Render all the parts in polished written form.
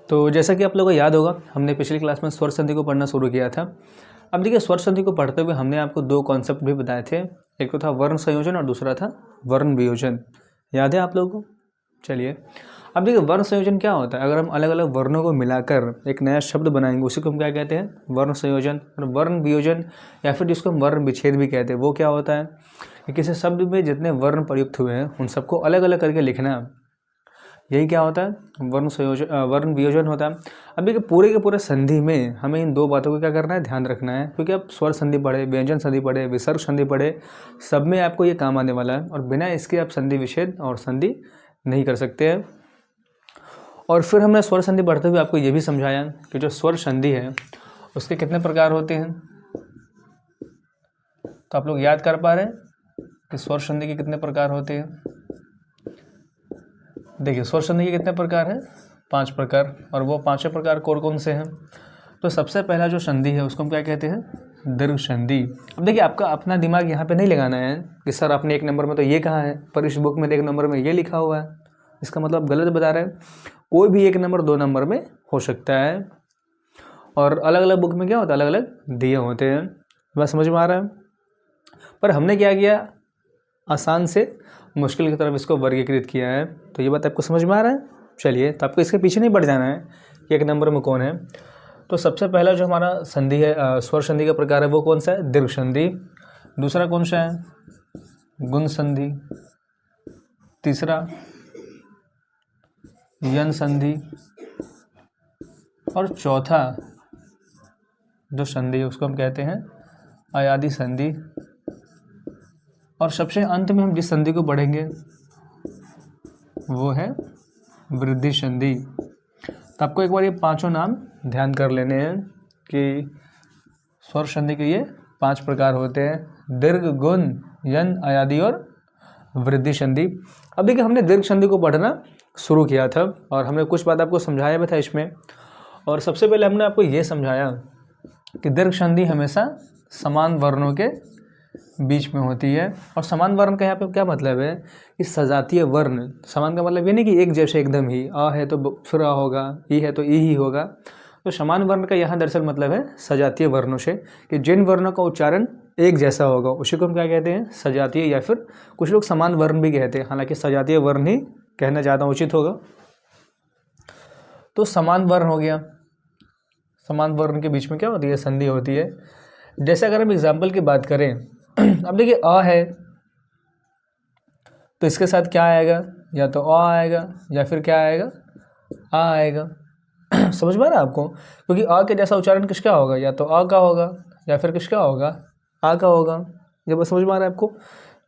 तो जैसा कि आप लोगों को याद होगा, हमने पिछली क्लास में स्वर संधि को पढ़ना शुरू किया था। अब देखिए, स्वर संधि को पढ़ते हुए हमने आपको दो कॉन्सेप्ट भी बताए थे। एक तो था वर्ण संयोजन और दूसरा था वर्ण वियोजन। याद है आप लोगों को? चलिए, अब देखिए वर्ण संयोजन क्या होता है। अगर हम अलग अलग वर्णों को मिलाकर एक नया शब्द बनाएंगे, उसी को हम क्या कहते हैं? वर्ण संयोजन। और वर्ण वियोजन या फिर जिसको हम वर्ण विच्छेद भी कहते हैं, वो क्या होता है कि किसी शब्द में जितने वर्ण प्रयुक्त हुए हैं उन सबको अलग अलग करके लिखना। यही क्या होता है? वर्ण संयोजन, वर्ण वियोजन होता है। अभी के पूरे संधि में हमें इन दो बातों को क्या करना है? ध्यान रखना है, क्योंकि आप स्वर संधि पढ़े, व्यंजन संधि पढ़े, विसर्ग संधि पढ़े, सब में आपको ये काम आने वाला है और बिना इसके आप संधि विच्छेद और संधि नहीं कर सकते हैं। और फिर हमने स्वर संधि पढ़ते हुए आपको ये भी समझाया कि जो स्वर संधि है उसके कितने प्रकार होते हैं। तो आप लोग याद कर पा रहे हैं कि स्वर संधि के कितने प्रकार होते हैं? देखिए, स्वर संधि के कितने प्रकार हैं? 5 प्रकार। और वो 5 प्रकार कौन कौन से हैं? तो सबसे पहला जो संधि है उसको हम क्या कहते हैं? दीर्घ संधि। अब देखिए, आपका अपना दिमाग यहाँ पे नहीं लगाना है कि सर आपने 1 नंबर में तो ये कहा है, पर इस बुक में 1 नंबर में ये लिखा हुआ है। इसका मतलब आप गलत बता रहे हैं। कोई भी 1 नंबर 2 नंबर में हो सकता है। और अलग अलग बुक में क्या होता है? अलग अलग दिए होते हैं। बात समझ में आ रहा है? पर हमने क्या किया? आसान से मुश्किल की तरफ इसको वर्गीकृत किया है। तो ये बात आपको समझ में आ रहा है? चलिए, तो आपको इसके पीछे नहीं बढ़ जाना है कि 1 नंबर में कौन है। तो सबसे पहला जो हमारा संधि है, स्वर संधि का प्रकार है, वो कौन सा है? दीर्घ संधि। दूसरा कौन सा है? गुण संधि। तीसरा यन संधि। और चौथा जो संधि है उसको हम कहते हैं अयादि संधि। और सबसे अंत में हम जिस संधि को पढ़ेंगे वो है वृद्धि संधि। तो आपको एक बार ये 5 नाम ध्यान कर लेने हैं कि स्वर संधि के ये 5 प्रकार होते हैं: दीर्घ, गुण, यन, अयादि और वृद्धि संधि। अब देखिए, हमने दीर्घ संधि को पढ़ना शुरू किया था और हमने कुछ बात आपको समझाया भी था इसमें। और सबसे पहले हमने आपको ये समझाया कि दीर्घ संधि हमेशा समान वर्णों के बीच में होती है। और समान वर्ण का यहाँ पे क्या मतलब है कि सजातीय वर्ण। समान का मतलब ये नहीं कि एक जैसे एकदम ही, आ है तो फिर आ होगा, ई है तो ई ही होगा। तो समान वर्ण का यहाँ दरअसल मतलब है सजातीय वर्णों से, कि जिन वर्णों का उच्चारण एक जैसा होगा उसी को हम क्या कहते हैं? सजातीय, या फिर कुछ लोग समान वर्ण भी कहते हैं, हालांकि सजातीय वर्ण ही कहना ज़्यादा उचित होगा। तो समान वर्ण हो गया। समान वर्ण के बीच में क्या होती है? संधि होती है। जैसे अगर हम एग्जाम्पल की बात करें, अब देखिए आ है तो इसके साथ क्या आएगा? या तो आ आएगा या फिर क्या आएगा? आ आएगा। समझ में आ रहा है आपको? क्योंकि आ के जैसा उच्चारण किसका होगा? या तो आ का होगा या फिर किसका होगा? आ का होगा। ये बात समझ में आ रहा है आपको?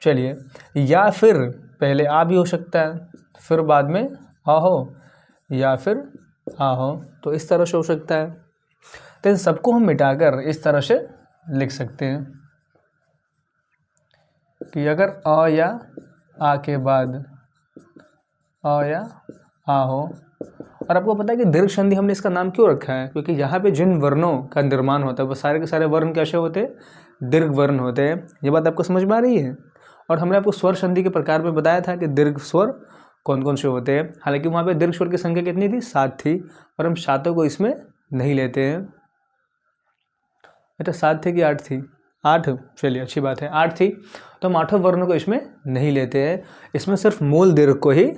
चलिए, या फिर पहले आ भी हो सकता है, फिर बाद में आ हो, या फिर आ हो, तो इस तरह से हो सकता है। तो इन सबको हम मिटाकर इस तरह से लिख सकते हैं कि अगर अ या आ के बाद अ या आ हो। और आपको पता है कि दीर्घ संधि हमने इसका नाम क्यों रखा है? क्योंकि यहाँ पे जिन वर्णों का निर्माण होता है वो सारे के सारे वर्ण कैसे होते हैं? दीर्घ वर्ण होते हैं। ये बात आपको समझ में आ रही है? और हमने आपको स्वर संधि के प्रकार में बताया था कि दीर्घ स्वर कौन कौन से होते हैं। हालांकि वहाँ पे दीर्घ स्वर की संख्या कितनी थी? 7 थी, और हम 7 को इसमें नहीं लेते हैं। बेटा 7 थी कि 8 थी? 8। चलिए, अच्छी बात है, 8 थी। तो हम 8 वर्णों को इसमें नहीं लेते हैं। इसमें सिर्फ मूल दीर्घ को ही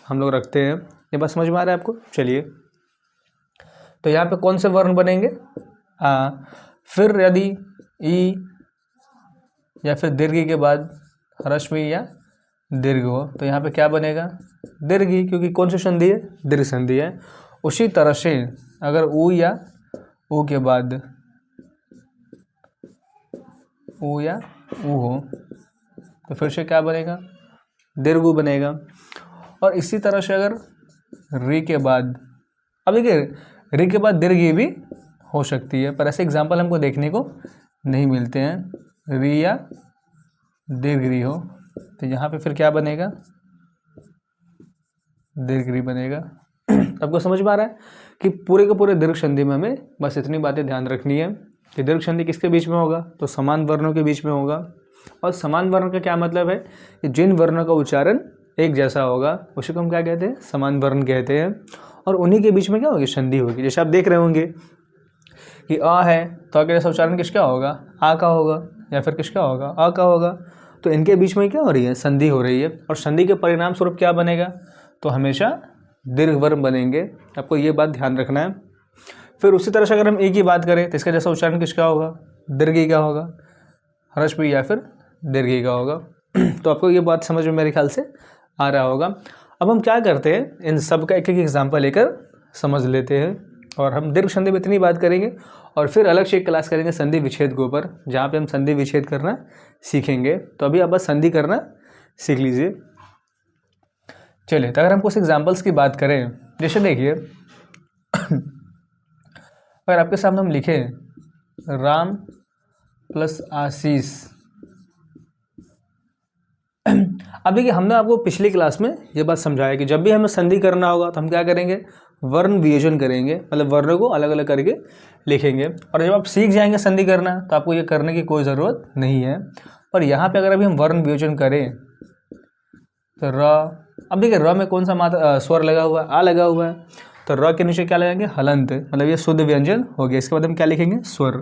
हम लोग रखते हैं। ये बात समझ में आ रहा है आपको? चलिए, तो यहाँ पे कौन से वर्ण बनेंगे? आ। फिर यदि ई या फिर दीर्घ के बाद ह्रस्व या दीर्घ हो तो यहाँ पे क्या बनेगा? दीर्घ, क्योंकि कौन सी संधि है? दीर्घ संधि है। उसी तरह से अगर ऊ या ऊ के बाद ऊ या ऊ हो तो फिर से क्या बनेगा? दीर्घ ऊ बनेगा। और इसी तरह से अगर री के बाद, अब देखिए री के बाद दीर्घ भी हो सकती है, पर ऐसे एग्जाम्पल हमको देखने को नहीं मिलते हैं। री या दीर्घ री हो तो यहाँ पे फिर क्या बनेगा? दीर्घ री बनेगा। आपको समझ में आ रहा है कि पूरे के पूरे दीर्घ संधि में हमें बस इतनी बातें ध्यान रखनी है कि दीर्घ संधि किसके बीच में होगा? तो समान वर्णों के बीच में होगा। और समान वर्ण का क्या मतलब है? कि जिन वर्णों का उच्चारण एक जैसा होगा उसी को हम क्या कहते हैं? समान वर्ण कहते हैं। और उन्हीं के बीच में क्या होगी, संधि होगी। जैसे आप देख रहे होंगे कि अ है तो अगर जैसा उच्चारण किसका होगा, आ का होगा, या फिर किसका होगा, अ का होगा। तो इनके बीच में क्या हो रही है, संधि हो रही है, और संधि के परिणाम स्वरूप क्या बनेगा, तो हमेशा दीर्घ वर्ण बनेंगे। आपको ये बात ध्यान रखना है। फिर उसी तरह से अगर हम ई की बात करें तो इसका जैसा उच्चारण किसका होगा, दीर्घ ई का होगा, ह्रस्व ई या फिर दीर्घ ई का होगा। तो आपको ये बात समझ में मेरे ख्याल से आ रहा होगा। अब हम क्या करते हैं, इन सब का एक एक एग्जाम्पल लेकर समझ लेते हैं, और हम दीर्घ संधि में इतनी बात करेंगे, और फिर अलग से एक क्लास करेंगे संधि विच्छेद के ऊपर, जहाँ पे हम संधि विच्छेद करना सीखेंगे। तो अभी आप बस संधि करना सीख लीजिए। चलिए, तो अगर हम कुछ एग्जाम्पल्स की बात करें, जैसे देखिए अगर आपके सामने हम लिखें राम प्लस आशीष। अब देखिए, हमने आपको पिछली क्लास में ये बात समझाया कि जब भी हमें संधि करना होगा तो हम क्या करेंगे, वर्ण वियोजन करेंगे, मतलब वर्णों को अलग अलग करके लिखेंगे। और जब आप सीख जाएंगे संधि करना तो आपको ये करने की कोई ज़रूरत नहीं है। पर यहाँ पे अगर अभी हम वर्ण वियोजन करें तो र, अब देखिए र में कौन सा मात्रा स्वर लगा हुआ है, आ लगा हुआ है, तो र के नीचे क्या लगाएंगे, हलंत, मतलब ये शुद्ध व्यंजन हो गया। इसके बाद हम क्या लिखेंगे, स्वर।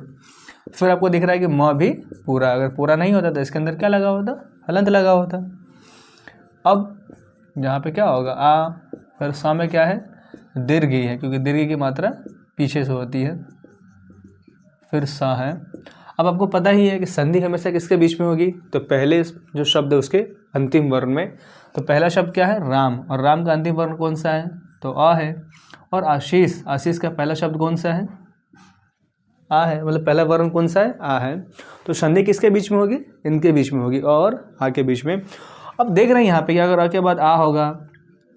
फिर आपको दिख रहा है कि म भी पूरा, अगर पूरा नहीं होता तो इसके अंदर क्या लगा होता, हलंत लगा होता। अब यहाँ पे क्या होगा, आ, फिर सा में क्या है, दीर्घ ही है, क्योंकि दीर्घ की मात्रा पीछे से होती है। फिर सा है। अब आपको पता ही है कि संधि हमेशा किसके बीच में होगी, तो पहले जो शब्द है उसके अंतिम वर्ण में। तो पहला शब्द क्या है, राम, और राम का अंतिम वर्ण कौन सा है, तो आ है। और आशीष, आशीष का पहला शब्द कौन सा है, आ है, मतलब पहला वर्ण कौन सा है, आ है। तो संधि किसके बीच में होगी, इनके बीच में होगी, और आ के बीच में। अब देख रहे हैं यहाँ पे कि अगर आ के बाद आ होगा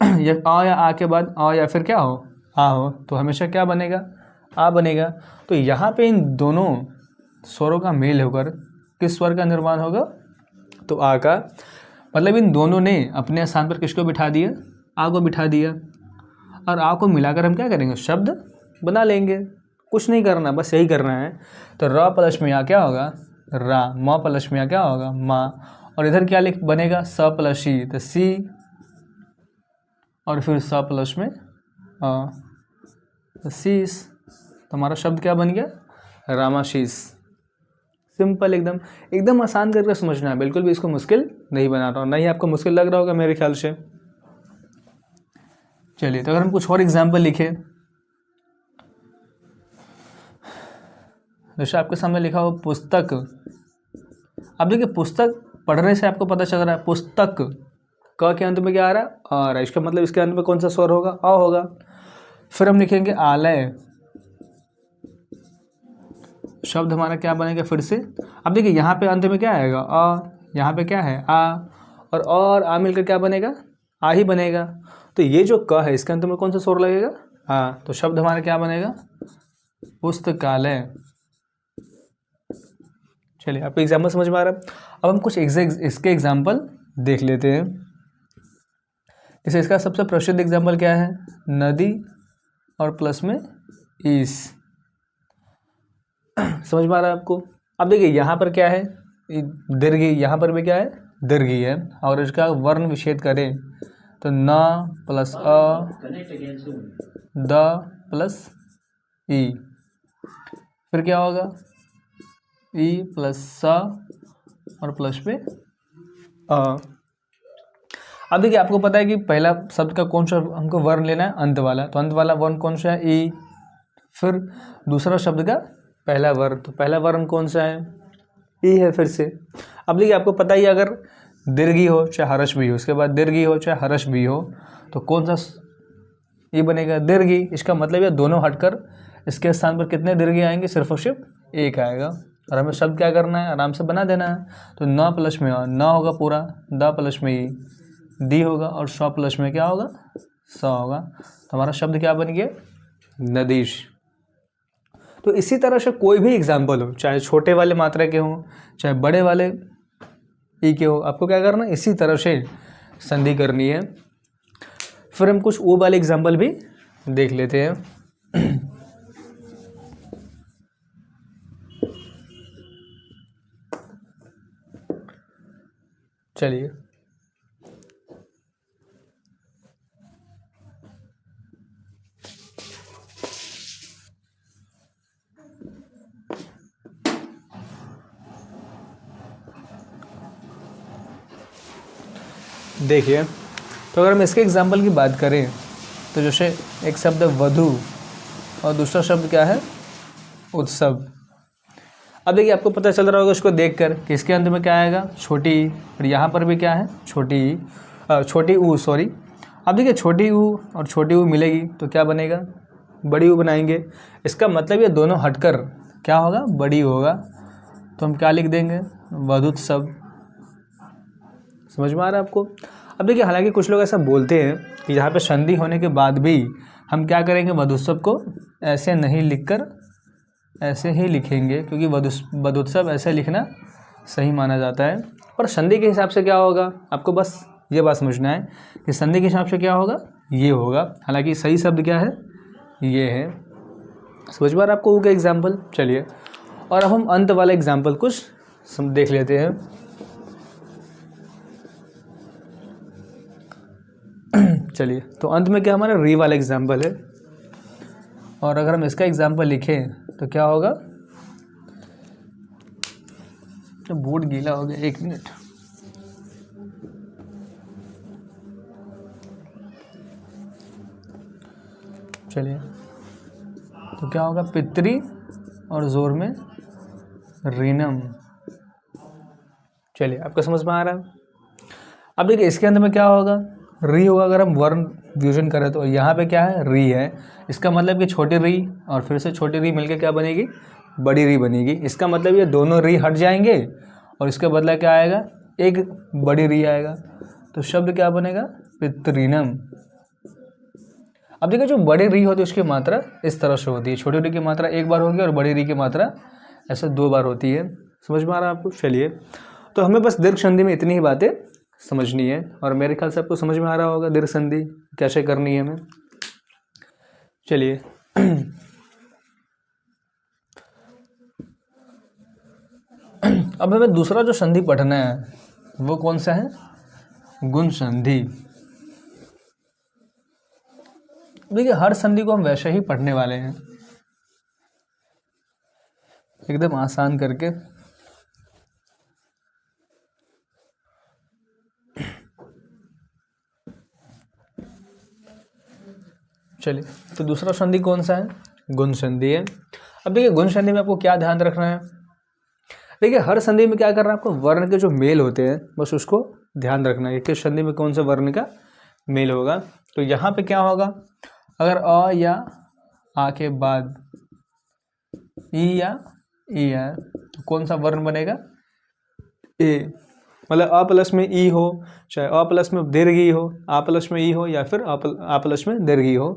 या आ, या आ के बाद आ, या फिर क्या हो, आ हो, तो हमेशा क्या बनेगा, आ बनेगा। तो यहाँ पे इन दोनों स्वरों का मेल होकर किस स्वर का निर्माण होगा, तो आ का। मतलब इन दोनों ने अपने स्थान पर किसको बिठा दिया, आ को बिठा दिया, और आ को मिलाकर हम क्या करेंगे, शब्द बना लेंगे। कुछ नहीं करना, बस यही करना है। तो र प्लस में आ क्या होगा, रा, म प्लस में आ क्या होगा, मा, और इधर क्या लिख बनेगा, स प्लस सी, तो सी, और फिर स प्लस में शीस। तो हमारा शब्द क्या बन गया, रामाशीष। सिंपल, एकदम एकदम आसान करके समझना है, बिल्कुल भी इसको मुश्किल नहीं बना रहा हूँ, नहीं आपको मुश्किल लग रहा होगा मेरे ख्याल से। चलिए, तो अगर हम कुछ और एग्जाम्पल लिखें, जैसे आपके सामने लिखा हो पुस्तक। अब देखिए, पुस्तक पढ़ने से आपको पता चल रहा है, पुस्तक क के अंत में क्या आ रहा है, आ रहा है, इसका मतलब इसके अंत में कौन सा स्वर होगा, अ होगा। फिर हम लिखेंगे आलय, शब्द हमारा क्या बनेगा फिर से। अब देखिए, यहाँ पे अंत में क्या आएगा, अ, यहाँ पे क्या है, आ, और आ मिलकर क्या बनेगा, आ ही बनेगा। तो ये जो क है इसके अंत में कौन सा स्वर लगेगा, आ, तो शब्द हमारा क्या बनेगा, पुस्तकालय। चलिए, आपको एग्जाम्पल समझ में आ रहा है। अब हम कुछ इसके एग्जाम्पल देख लेते हैं। जैसे इसका सबसे प्रसिद्ध एग्जाम्पल क्या है, नदी और प्लस में ईस। समझ में आ रहा है आपको। अब देखिए, यहाँ पर क्या है, दीर्घ, यहाँ पर भी क्या है, दीर्घ है, और इसका वर्ण विच्छेद करें तो न प्लस अ, द प्लस ई, फिर क्या होगा, ई प्लस स, और प्लस में अ। अब देखिए, आपको पता है कि पहला शब्द का कौन सा हमको वर्ण लेना है, अंत वाला, तो अंत वाला वर्ण कौन सा है, ई। फिर दूसरा शब्द का पहला वर्ण, तो पहला वर्ण कौन सा है, ई है फिर से। अब देखिए, आपको पता ही, अगर दीर्घी हो चाहे हर्ष भी हो, उसके बाद दीर्घी हो चाहे हर्ष भी हो, तो कौन सा ये बनेगा, दीर्घी। इसका मतलब ये दोनों हटकर इसके स्थान पर कितने दीर्घी आएंगे, सिर्फ और सिर्फ एक आएगा। और हमें शब्द क्या करना है, आराम से बना देना है। तो न प्लस में न होगा पूरा, द प्लस में ई, दी होगा, और स प्लस में क्या होगा, स होगा। तो हमारा शब्द क्या बन गया, नदीश। तो इसी तरह से कोई भी एग्जाम्पल हो, चाहे छोटे वाले मात्रा के हों चाहे बड़े वाले ई के हो, आपको क्या करना है, इसी तरह से संधि करनी है। फिर हम कुछ वो वाले एग्जाम्पल भी देख लेते हैं। चलिए, देखिए, तो अगर हम इसके एग्जाम्पल की बात करें तो जैसे एक शब्द वधु और दूसरा शब्द क्या है, उत्सव। अब देखिए, आपको पता चल रहा होगा उसको देखकर कि इसके अंत में क्या आएगा, छोटी ई, और यहाँ पर भी क्या है, छोटी ई, छोटी ऊ, सॉरी। अब देखिए, छोटी ऊ और छोटी ऊ मिलेगी तो क्या बनेगा, बड़ी ऊ बनाएंगे। इसका मतलब ये दोनों हटकर क्या होगा, बड़ी होगा। तो हम क्या लिख देंगे, वधुत्सव। समझ में आ रहा है आपको। अब देखिए, हालांकि कुछ लोग ऐसा बोलते हैं कि यहाँ पे संधि होने के बाद भी हम क्या करेंगे, वधुत्सव को ऐसे नहीं लिखकर ऐसे ही लिखेंगे, क्योंकि वधुत्सव ऐसे लिखना सही माना जाता है। और संधि के हिसाब से क्या होगा, आपको बस ये बात समझना है कि संधि के हिसाब से क्या होगा, ये होगा। हालांकि सही शब्द क्या है, ये है। समझ में आ रहा है आपको वो का एग्जाम्पल। चलिए, और अब हम अंत वाला एग्जाम्पल कुछ देख लेते हैं। चलिए, तो अंत में क्या हमारा री वाला एग्जाम्पल है, और अगर हम इसका एग्जाम्पल लिखें तो क्या होगा, तो बोर्ड गीला हो गया, 1 मिनट। चलिए, तो क्या होगा, पितरी और जोर में रीनम। चलिए, आपको समझ में आ रहा है। अब देखिए, इसके अंदर में क्या होगा, री होगा। अगर हम वर्ण वियोजन करें तो यहाँ पे क्या है, री है। इसका मतलब कि छोटी री और फिर से छोटी री मिलकर क्या बनेगी, बड़ी री बनेगी। इसका मतलब ये दोनों री हट जाएंगे और इसके बदला क्या आएगा, एक बड़ी री आएगा। तो शब्द क्या बनेगा, पितृनम। अब देखिए, जो बड़ी री होती है उसकी मात्रा इस तरह से होती है, छोटी री की मात्रा एक बार होगी और बड़ी री की मात्रा ऐसे 2 बार होती है। समझ में आ रहा है आपको। चलिए, तो हमें बस दीर्घ संधि में इतनी ही बातें समझनी है, और मेरे ख्याल से आपको समझ में आ रहा होगा दीर्घ संधि कैसे करनी है हमें। चलिए, अब हमें दूसरा जो संधि पढ़ना है वो कौन सा है, गुण संधि। देखिए, हर संधि को हम वैसे ही पढ़ने वाले हैं, एकदम आसान करके। चलिए, तो दूसरा संधि कौन सा है, गुण संधि है। अब देखिए, गुण संधि में आपको क्या ध्यान रखना है, देखिए हर संधि में क्या करना है आपको, वर्ण के जो मेल होते हैं बस उसको ध्यान रखना है, किस संधि में कौन से वर्ण का मेल होगा। तो यहाँ पे क्या होगा, अगर अ या आ के बाद ई या ई है तो कौन सा वर्ण बनेगा, ए। मतलब अ प्लस में ई हो, चाहे अ प्लस में दीर्घ ई हो, आ प्लस में ई हो, या फिर आ प्लस में दीर्घ ई हो,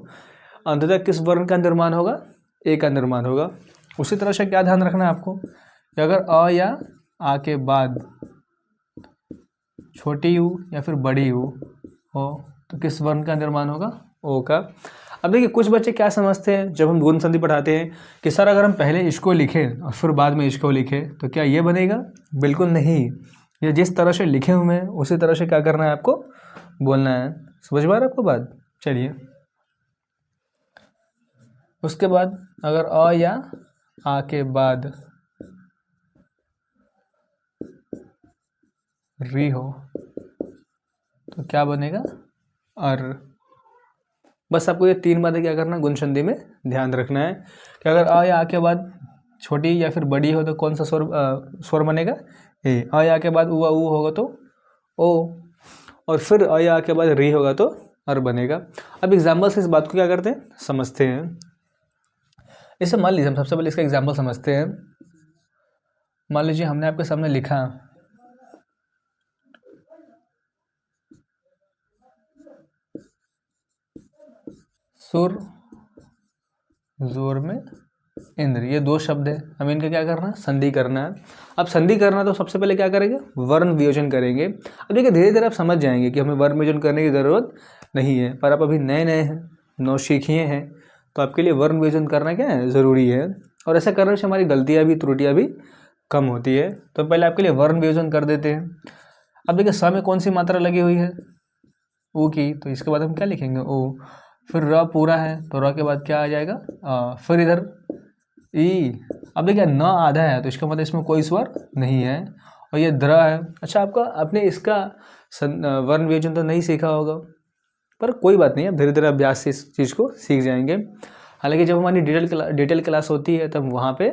अंततः किस वर्ण का निर्माण होगा, ए का निर्माण होगा। उसी तरह से क्या ध्यान रखना है आपको कि अगर अ या आ के बाद छोटी यू या फिर बड़ी यू हो तो किस वर्ण का निर्माण होगा, ओ का। अब देखिए, कुछ बच्चे क्या समझते हैं जब हम गुण संधि पढ़ाते हैं कि सर अगर हम पहले इसको लिखें और फिर बाद में इसको लिखें तो क्या ये बनेगा, बिल्कुल नहीं। ये जिस तरह से लिखे हुए हैं उसी तरह से क्या करना है आपको, बोलना है। समझ में आ रहा है आपको बात। चलिए, उसके बाद अगर अ या आ के बाद री हो तो क्या बनेगा, अर। बस आपको ये 3 बातें क्या करना, गुण संधि में ध्यान रखना है कि अगर अ या आ के बाद छोटी या फिर बड़ी हो तो कौन सा स्वर बनेगा, ए। अ या के बाद उ होगा तो ओ, और फिर अ या के बाद री होगा तो अर बनेगा। अब एग्जाम्पल से इस बात को क्या करते हैं, समझते हैं। इसे मान लीजिए, हम सबसे पहले इसका एग्जाम्पल समझते हैं। मान लीजिए हमने आपके सामने लिखा सुर जोर में इंद्र, ये 2 शब्द है। हमें इनका क्या करना है, संधि करना है। अब संधि करना तो सबसे पहले क्या करेंगे, वर्ण वियोजन करेंगे। अब देखिए, धीरे धीरे आप समझ जाएंगे कि हमें वर्ण वियोजन करने की ज़रूरत नहीं है, पर आप अभी नए नए हैं, नौसिखिए हैं, तो आपके लिए वर्ण वियोजन करना क्या है, ज़रूरी है। और ऐसा करने से हमारी गलतियाँ भी, त्रुटियाँ भी कम होती है। तो पहले आपके लिए वर्ण वियोजन कर देते हैं। अब देखिए, स में कौन सी मात्रा लगी हुई है, ऊ की, तो इसके बाद हम क्या लिखेंगे, ओ। फिर र पूरा है तो र के बाद क्या आ जाएगा, फिर इधर ई। अब देखिए, न आधा है तो इसका मतलब इसमें कोई स्वर नहीं है, और ये द्र है। अच्छा, आपने इसका वर्ण वियोजन तो नहीं सीखा होगा, पर कोई बात नहीं है, धीरे धीरे अभ्यास से इस चीज़ को सीख जाएंगे। हालांकि जब हमारी डिटेल क्लास होती है तब वहाँ पे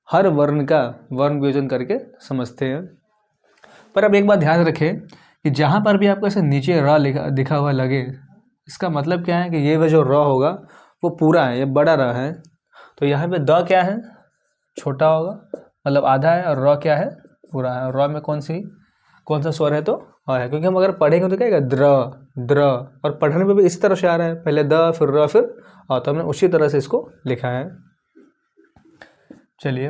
हर वर्ण का वर्ण वियोजन करके समझते हैं। पर अब एक बात ध्यान रखें कि जहाँ पर भी आपको ऐसे नीचे र दिखा हुआ लगे, इसका मतलब क्या है कि ये जो र होगा वो पूरा है, ये बड़ा र है। तो यहाँ पे द क्या है, छोटा होगा, मतलब आधा है, और र क्या है, पूरा है। और र में कौन सा स्वर है, तो अ है, क्योंकि हम अगर पढ़ेंगे तो क्या है, द्र, और पढ़ने में भी इसी तरह से आ रहा है, पहले द फिर र फिर अ, तो हमने उसी तरह से इसको लिखा है। चलिए,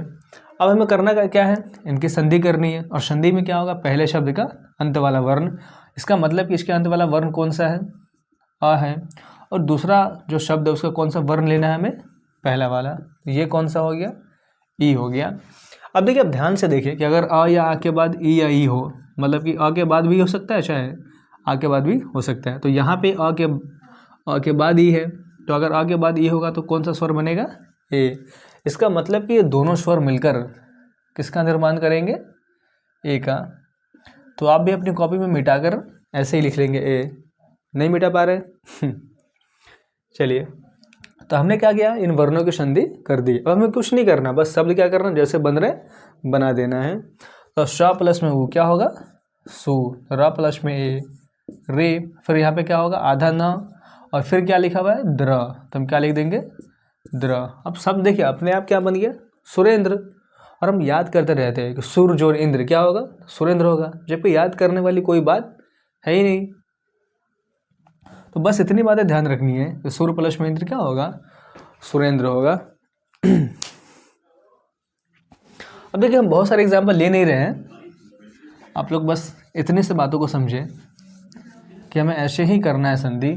अब हमें करना क्या है, इनकी संधि करनी है। और संधि में क्या होगा, पहले शब्द का अंत वाला वर्ण, इसका मतलब कि इसके अंत वाला वर्ण कौन सा है, अ है। और दूसरा जो शब्द है उसका कौन सा वर्ण लेना है हमें, पहला वाला। ये कौन सा हो गया, ई हो गया। अब देखिए, अब ध्यान से देखिए कि अगर अ या आ के बाद ई या ई हो, मतलब कि अ के बाद भी हो सकता है, चाहे आ के बाद भी हो सकता है। तो यहाँ पे अ के बाद ई है, तो अगर आ के बाद ई होगा तो कौन सा स्वर बनेगा, ए। इसका मतलब कि ये दोनों स्वर मिलकर किसका निर्माण करेंगे, ए का। तो आप भी अपनी कॉपी में मिटाकर ऐसे ही लिख लेंगे, ए। नहीं मिटा पा रहे चलिए, तो हमने क्या किया, इन वर्णों की संधि कर दी। अब हमें कुछ नहीं करना, बस शब्द क्या करना, जैसे बन रहे बना देना है। तो श प्लस में ऊ क्या होगा, सु। र प्लस में ए, रे। फिर यहाँ पे क्या होगा, आधा न, और फिर क्या लिखा हुआ है, द्र। तो हम क्या लिख देंगे, द्र। अब शब्द देखिए अपने आप क्या बन गया, सुरेंद्र। और हम याद करते रहते हैं कि सुर जोड़ इंद्र क्या होगा, सुरेंद्र होगा, जबकि याद करने वाली कोई बात है ही नहीं। तो बस इतनी बातें ध्यान रखनी है कि सुर प्लस में इंद्र क्या होगा, सुरेंद्र होगा। अब देखिए, हम बहुत सारे एग्जाम्पल ले नहीं रहे हैं, आप लोग बस इतनी से बातों को समझें कि हमें ऐसे ही करना है संधि।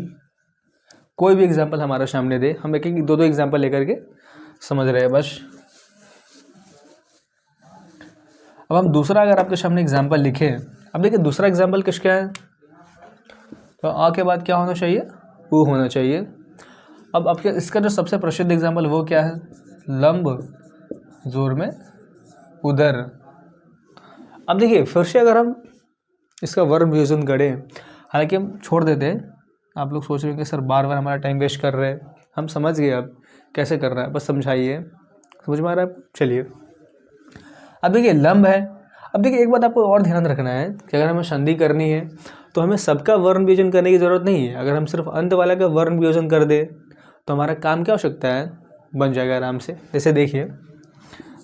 कोई भी एग्जाम्पल हमारे सामने दे, हम एक एक दो एग्जाम्पल लेकर के समझ रहे हैं बस। अब हम दूसरा अगर आपके सामने एग्जाम्पल लिखें, अब देखिए दूसरा एग्जाम्पल किसका है, तो आ के बाद क्या होना चाहिए, ऊ होना चाहिए। अब आपके इसका जो सबसे प्रसिद्ध एग्जाम्पल वो क्या है, लंब जोर में उधर। अब देखिए फिर से अगर हम इसका वर्ण वियोजन करें, हालांकि हम छोड़ देते हैं, आप लोग सोच रहे हैं कि सर बार बार हमारा टाइम वेस्ट कर रहे हैं, हम समझ गए अब कैसे कर रहा है, बस समझाइए, समझ में आ रहा है। चलिए, अब देखिए लंब है। अब देखिए एक बात आपको और ध्यान रखना है कि अगर हमें संधि करनी है तो हमें सबका वर्ण वियोजन करने की ज़रूरत नहीं है। अगर हम सिर्फ अंत वाला का वर्ण वियोजन कर दे तो हमारा काम क्या हो सकता है, बन जाएगा आराम से। जैसे देखिए,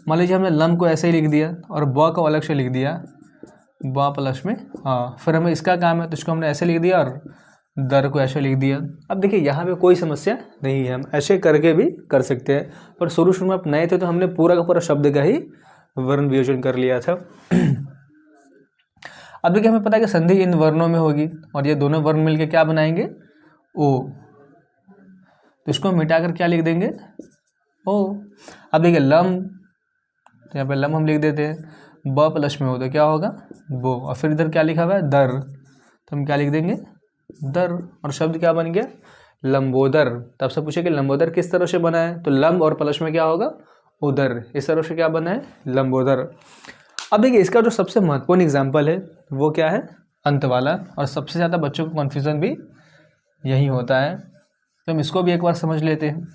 मान लीजिए हमने लंब को ऐसे ही लिख दिया और ब को अलग से लिख दिया, ब प्लस में हाँ, फिर हमें इसका काम है तो इसको हमने ऐसे लिख दिया और दर को ऐसे लिख दिया। अब देखिए यहाँ पे कोई समस्या नहीं है, हम ऐसे करके भी कर सकते हैं, पर शुरू में आप नए थे तो हमने पूरा का पूरा शब्द का ही वर्ण वियोजन कर लिया था। अब देखिए हमें पता है कि संधि इन वर्णों में होगी और ये दोनों वर्ण मिलकर क्या बनाएंगे, ओ। तो इसको मिटाकर क्या लिख देंगे, ओ। अब देखिए लंब, तो यहाँ पे लंब हम लिख देते हैं, ब प्लस में हो तो क्या होगा, बो। और फिर इधर क्या लिखा हुआ है, दर, तो हम क्या लिख देंगे, दर। और शब्द क्या बन गया, लंबोदर। तो आपसे पूछे कि लंबोदर किस तरह से बना है, तो लंब और प्लस में क्या होगा, उदर, इस तरह से क्या बना है, लंबोदर। अब देखिए इसका जो सबसे महत्वपूर्ण एग्जाम्पल है वो क्या है, अंत वाला, और सबसे ज़्यादा बच्चों को कन्फ्यूज़न भी यही होता है, तो हम इसको भी एक बार समझ लेते हैं।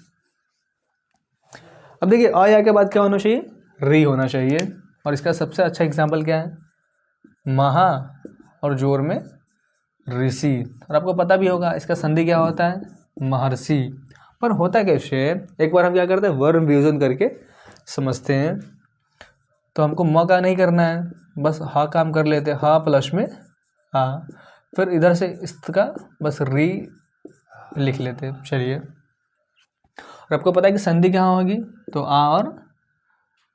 अब देखिए अ या के बाद क्या होना चाहिए, री होना चाहिए। और इसका सबसे अच्छा एग्जाम्पल क्या है, महा और जोर में ऋषि। और आपको पता भी होगा इसका संधि क्या होता है, महर्षि। पर होता कैसे, एक बार हम क्या करते हैं, वर्ण वियोजन करके समझते हैं। तो हमको म का नहीं करना है, बस हा काम कर लेते हैं, हा प्लस में हा, फिर इधर से इसका बस री लिख लेते हैं। चलिए, और आपको पता है कि संधि कहाँ होगी, तो आ और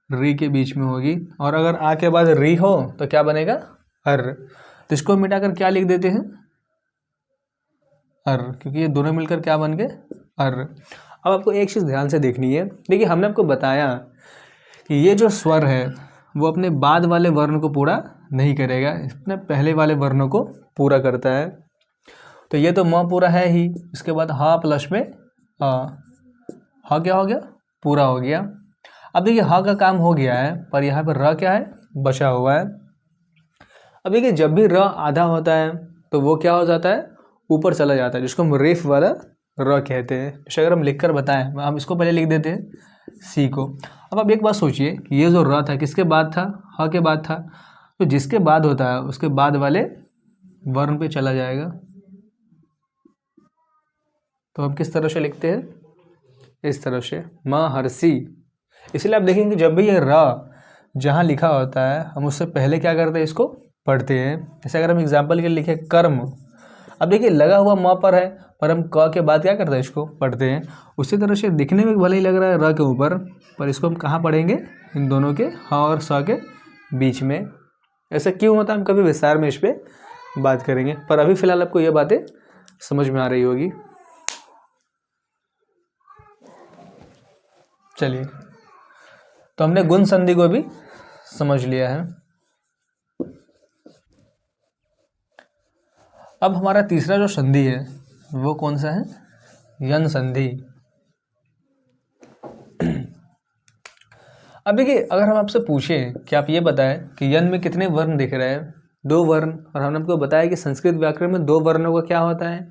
री के बीच में होगी। और अगर आ के बाद री हो तो क्या बनेगा, अर। तो इसको मिटाकर क्या लिख देते हैं, अर, क्योंकि ये दोनों मिलकर क्या बन गए, अर। अब आपको एक चीज़ ध्यान से देखनी है, देखिए हमने आपको बताया कि ये जो स्वर है वो अपने बाद वाले वर्ण को पूरा नहीं करेगा, अपने पहले वाले वर्णों को पूरा करता है। तो ये तो म पूरा है ही, इसके बाद हा प्लस में हा क्या हो गया, पूरा हो गया। अब देखिए हा का काम हो गया है, पर यहाँ पर र क्या है, बचा हुआ है। अब देखिए जब भी र आधा होता है तो वो क्या हो जाता है, ऊपर चला जाता है, जिसको हम रेफ वाला र कहते हैं। जैसे अगर हम लिख कर बताएं, हम इसको पहले लिख देते हैं सी को। अब आप एक बात सोचिए कि ये जो र था किसके बाद था, ह के बाद था, तो जिसके बाद होता है उसके बाद वाले वर्ण पे चला जाएगा। तो हम किस तरह से लिखते हैं, इस तरह से, महर्षि। इसलिए आप देखेंगे जब भी ये र जहाँ लिखा होता है हम उससे पहले क्या करते हैं, इसको पढ़ते हैं। जैसे अगर हम एग्जाम्पल के लिए लिखे कर्म, अब देखिए लगा हुआ म पर है, पर हम क के बाद क्या करते हैं, इसको पढ़ते हैं। उसी तरह से दिखने में भले ही लग रहा है र के ऊपर, पर इसको हम कहाँ पढ़ेंगे, इन दोनों के ह और स के बीच में। ऐसा क्यों होता है हम कभी विस्तार में इस पर बात करेंगे, पर अभी फिलहाल आपको ये बातें समझ में आ रही होगी। चलिए, तो हमने गुण संधि को भी समझ लिया है। अब हमारा तीसरा जो संधि है वो कौन सा है, यन संधि। अब देखिए अगर हम आपसे पूछें कि आप ये बताएं कि यन में कितने वर्ण दिख रहे हैं, 2 वर्ण, और हमने आपको बताया कि संस्कृत व्याकरण में 2 वर्णों का क्या होता है,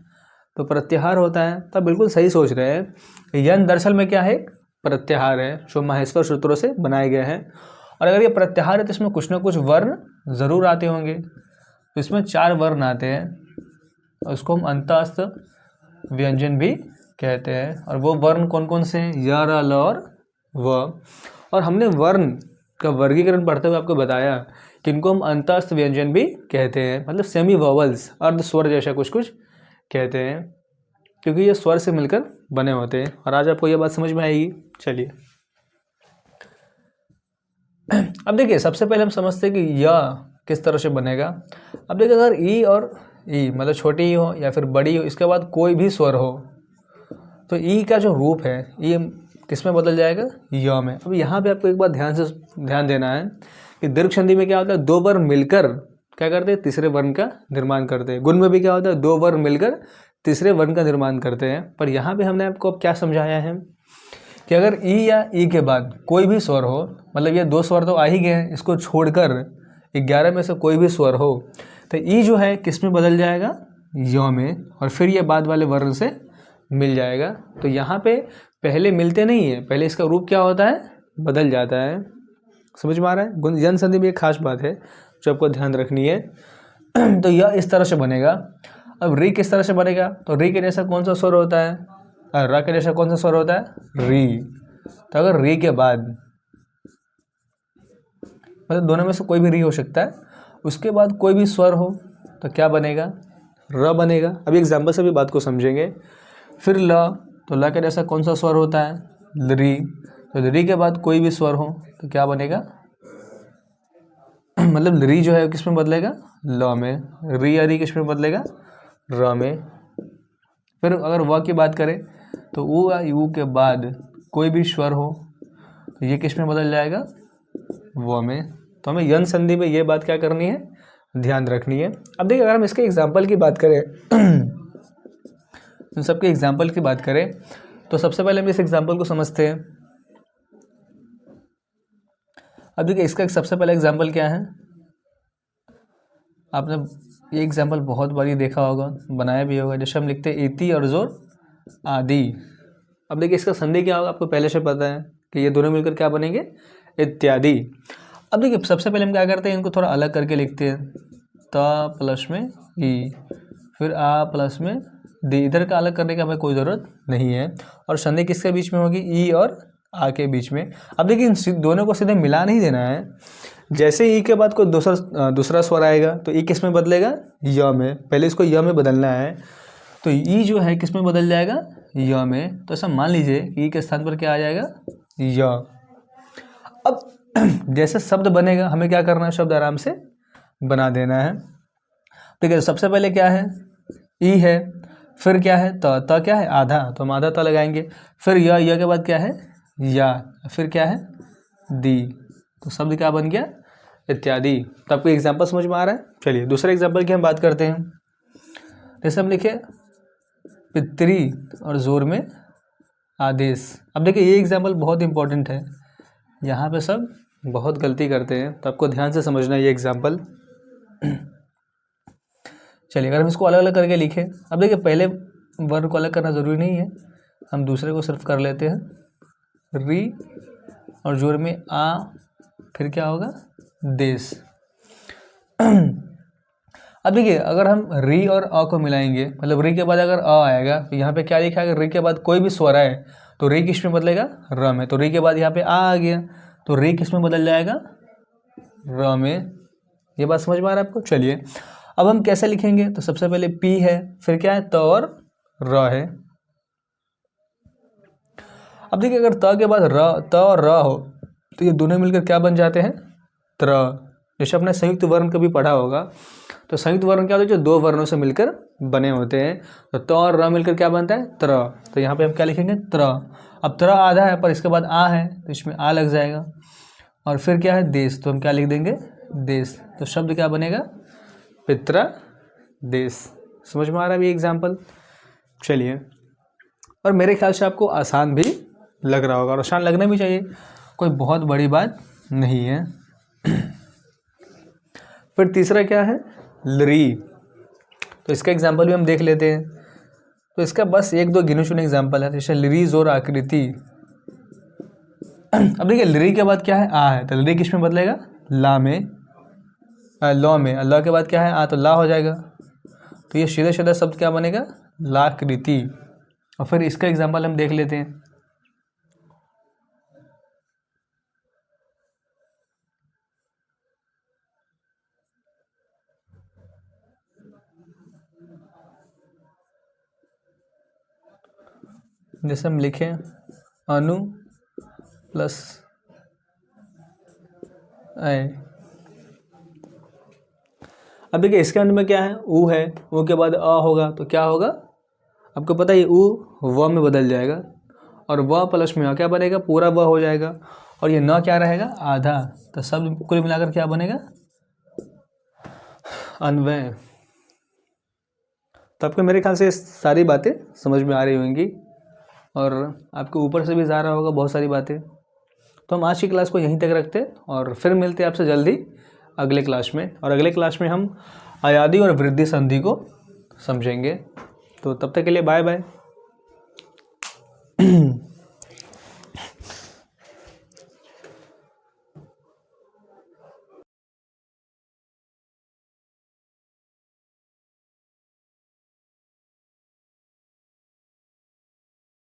तो प्रत्याहार होता है। तो बिल्कुल सही सोच रहे हैं। यन दरअसल में क्या है, प्रत्याहार है जो माहेश्वर सूत्रों से बनाए गए हैं। और अगर ये प्रत्याहार है तो इसमें कुछ ना कुछ वर्ण जरूर आते होंगे। तो इसमें 4 वर्ण आते हैं और उसको हम अंतःस्थ व्यंजन भी कहते हैं। और वो वर्ण कौन कौन से हैं, य, र, ल और व। और हमने वर्ण का वर्गीकरण पढ़ते हुए आपको बताया कि इनको हम अंतःस्थ व्यंजन भी कहते हैं, मतलब सेमी वोवल्स, अर्ध स्वर जैसा कुछ कुछ कहते हैं, क्योंकि ये स्वर से मिलकर बने होते हैं। और आज आपको ये बात समझ में आएगी। चलिए, अब देखिए सबसे पहले हम समझते हैं कि य किस तरह से बनेगा। अब देखिए अगर ई और ई मतलब छोटी ई हो या फिर बड़ी हो, इसके बाद कोई भी स्वर हो, तो ई का जो रूप है ये किस में बदल जाएगा, य में। अब यहाँ पे आपको एक बात ध्यान देना है कि दीर्घ संधि में क्या होता है, 2 वर्ण मिलकर क्या करते हैं, तीसरे वर्ण का निर्माण करते हैं। गुण में भी क्या होता है, 2 वर्ण मिलकर तीसरे वर्ण का निर्माण करते हैं। पर यहाँ पे हमने आपको अब क्या समझाया है कि अगर ई या ई के बाद कोई भी स्वर हो, मतलब ये 2 स्वर तो आ ही गए हैं, इसको छोड़कर 11 में से कोई भी स्वर हो, तो ई जो है किस में बदल जाएगा, य में, और फिर ये बाद वाले वर्ण से मिल जाएगा। तो यहाँ पे पहले मिलते नहीं है, पहले इसका रूप क्या होता है, बदल जाता है। समझ में आ रहा है। यन संधि में एक खास बात है जो आपको ध्यान रखनी है। तो यह इस तरह से बनेगा। अब री किस तरह से बनेगा, तो री के जैसा कौन सा स्वर होता है, र के जैसा कौन सा स्वर होता है, री। तो अगर री के बाद, मतलब दोनों में से कोई भी री हो सकता है, उसके बाद कोई भी स्वर हो तो क्या बनेगा, र बनेगा। अभी एग्जाम्पल से भी बात को समझेंगे। फिर ल, तो ल के जैसा कौन सा स्वर होता है, री। तो री के बाद कोई भी स्वर हो तो क्या बनेगा, मतलब री जो है किस में बदलेगा, ल में। री या री किस में बदलेगा, र में। फिर अगर व की बात करें तो उ या यू के बाद कोई भी स्वर हो तो ये किस में बदल जाएगा, व में। तो हमें यन संधि में ये बात क्या करनी है, ध्यान रखनी है। अब देखिए अगर हम इसके एग्जाम्पल की बात करें इन सबके एग्जाम्पल की बात करें तो सबसे पहले हम इस एग्जाम्पल को समझते हैं। अब देखिए इसका सबसे पहला एग्जाम्पल क्या है, आपने ये एग्जाम्पल बहुत बार देखा होगा, बनाया भी होगा। जैसे हम लिखते हैं इति और जोर आदि। अब देखिए इसका संधि क्या होगा, आपको पहले से पता है कि ये दोनों मिलकर क्या बनेंगे, इत्यादि। अब देखिए सबसे पहले हम क्या करते हैं, इनको थोड़ा अलग करके लिखते हैं। त प्लस में ई, फिर आ प्लस में दी। इधर का अलग करने की हमें कोई ज़रूरत नहीं है। और संधि किसके बीच में होगी, ई और आ के बीच में। अब देखिए इन दोनों को सीधे मिला नहीं देना है। जैसे ई के बाद कोई दूसरा स्वर आएगा तो ई किस में बदलेगा, य में। पहले इसको य में बदलना है। तो ई जो है किस में बदल जाएगा, य में। तो ऐसा मान लीजिए कि ई के स्थान पर क्या आ जाएगा, य। अब जैसे शब्द बनेगा हमें क्या करना है, शब्द आराम से बना देना है। ठीक है, सबसे पहले क्या है, ई है। फिर क्या है, त क्या है, आधा, तो हम आधा त लगाएंगे। फिर य के बाद क्या है, या। फिर क्या है, दी। तो शब्द क्या बन गया, इत्यादि। तो आपको एग्जाम्पल समझ में आ रहा है। चलिए दूसरे एग्जाम्पल की हम बात करते हैं। जैसे हम लिखे पितरी और जोर में आदेश। अब देखिए ये एग्जाम्पल बहुत इंपॉर्टेंट है, यहाँ पे सब बहुत गलती करते हैं, तो आपको ध्यान से समझना है ये एग्जाम्पल। चलिए अगर हम इसको अलग अलग करके लिखें, अब देखिए पहले वर्ण को अलग करना ज़रूरी नहीं है, हम दूसरे को सिर्फ कर लेते हैं, री और जोड़ में आ, फिर क्या होगा, देश। अब देखिए अगर हम री और अ को मिलाएंगे, मतलब री के बाद अगर अ आएगा तो यहाँ पे क्या लिखा है, अगर री के बाद कोई भी स्वर आए तो री किस में बदलेगा, र में। तो री के बाद यहाँ पे आ गया तो री किस में बदल जाएगा, र में। ये बात समझ में आ रहा है आपको। चलिए अब हम कैसे लिखेंगे, तो सबसे पहले पी है, फिर क्या है, त और र है। अब देखिए अगर त के बाद त और र हो तो ये दोनों मिलकर क्या बन जाते हैं, त्र। जैसे आपने संयुक्त वर्ण कभी पढ़ा होगा, तो संयुक्त वर्ण क्या होता है, जो दो वर्णों से मिलकर बने होते हैं। तो त और र मिलकर क्या बनता है, त्र। तो यहाँ पे हम क्या लिखेंगे, त्र। अब त्र आधा है पर इसके बाद आ है तो इसमें आ लग जाएगा, और फिर क्या है, देश, तो हम क्या लिख देंगे, देश। तो शब्द क्या बनेगा, पित्र देश। समझ में आ रहा है ये एग्जाम्पल। चलिए, और मेरे ख्याल से आपको आसान भी लग रहा होगा, और आसान लगना भी चाहिए, कोई बहुत बड़ी बात नहीं है। फिर तीसरा क्या है, लरी। तो इसका एग्जाम्पल भी हम देख लेते हैं। तो इसका बस एक दो गिने चुने एग्जाम्पल है, जैसे लरी, जोर, आकृति। अब देखिए लरी के बाद क्या है, आ है, तो लरी किस में बदलेगा, ला में, लौ में। लौ के बाद क्या है, आ, तो ला हो जाएगा। तो ये सीधा सीधा शब्द क्या बनेगा, लाकृति। और फिर इसका एग्जाम्पल हम देख लेते हैं। जैसे हम लिखें अनु प्लस ऐ। अब देखिए इसके अंत में क्या है, ऊ है, ऊ के बाद अ होगा तो क्या होगा, आपको पता है ऊ व में बदल जाएगा, और व प्लस में क्या बनेगा, पूरा व हो जाएगा, और ये न क्या रहेगा, आधा। तो सब कुल मिलाकर क्या बनेगा, अन्वय। तो आपको मेरे ख्याल से सारी बातें समझ में आ रही होंगी, और आपके ऊपर से भी जा रहा होगा बहुत सारी बातें। तो हम आज की क्लास को यहीं तक रखते हैं, और फिर मिलते हैं आपसे जल्दी अगले क्लास में। और अगले क्लास में हम अयादी और वृद्धि संधि को समझेंगे। तो तब तक के लिए बाय बाय।